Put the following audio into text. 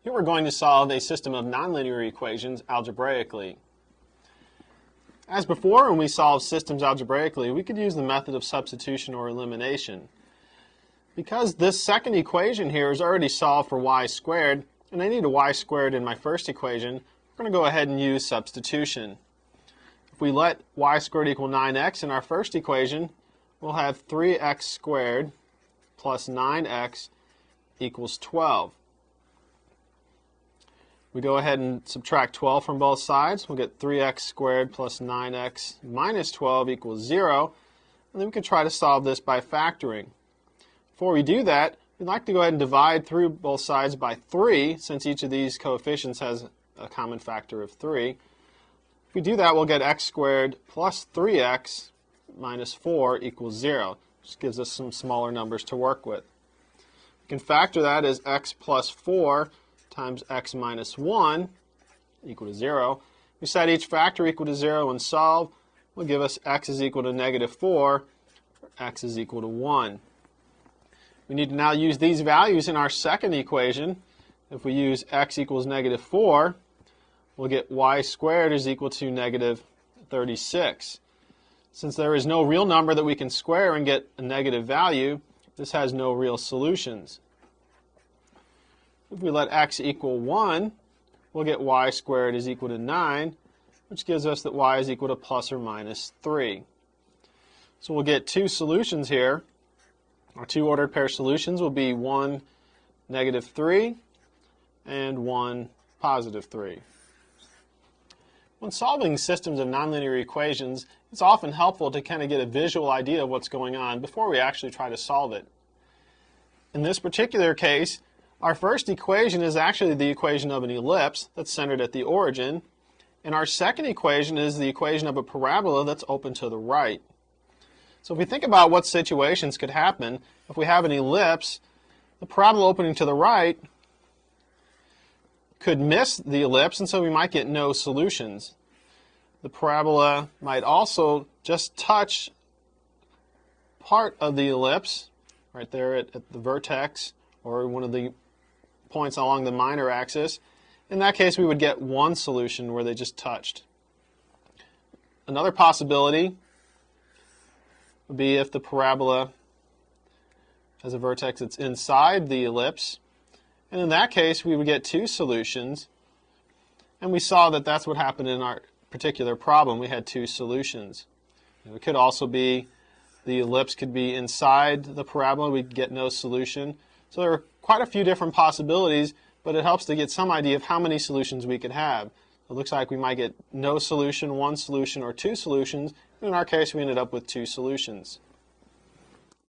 Here we're going to solve a system of nonlinear equations algebraically. As before, when we solve systems algebraically, we could use the method of substitution or elimination. Because this second equation here is already solved for y squared, and I need a y squared in my first equation, we're going to go ahead and use substitution. If we let y squared equal 9x in our first equation, we'll have 3x squared plus 9x equals 12. We go ahead and subtract 12 from both sides. We'll get 3x squared plus 9x minus 12 equals 0. And then we can try to solve this by factoring. Before we do that, we'd like to go ahead and divide through both sides by 3, since each of these coefficients has a common factor of 3. If we do that, we'll get x squared plus 3x minus 4 equals 0. Which gives us some smaller numbers to work with. We can factor that as x plus 4 times x minus 1 equal to 0. We set each factor equal to 0 and solve. Will give us x is equal to negative 4, or x is equal to 1. We need to now use these values in our second equation. If we use x equals negative 4, we'll get y squared is equal to negative 36. Since there is no real number that we can square and get a negative value, this has no real solutions. If we let x equal 1, we'll get y squared is equal to 9, which gives us that y is equal to plus or minus 3. So we'll get two solutions here. Our two ordered pair solutions will be 1, negative 3, and 1, positive 3. When solving systems of nonlinear equations, it's often helpful to kind of get a visual idea of what's going on before we actually try to solve it. In this particular case, our first equation is actually the equation of an ellipse that's centered at the origin, and our second equation is the equation of a parabola that's open to the right. So if we think about what situations could happen, if we have an ellipse, the parabola opening to the right could miss the ellipse, and so we might get no solutions. The parabola might also just touch part of the ellipse, right there at the vertex, or one of the points along the minor axis. In that case, we would get one solution where they just touched. Another possibility would be if the parabola has a vertex that's inside the ellipse. And in that case, we would get two solutions. And we saw that that's what happened in our particular problem. We had two solutions. It could also be the ellipse could be inside the parabola. We'd get no solution. So there are quite a few different possibilities, but it helps to get some idea of how many solutions we could have. It looks like we might get no solution, one solution, or two solutions. In our case, we ended up with two solutions.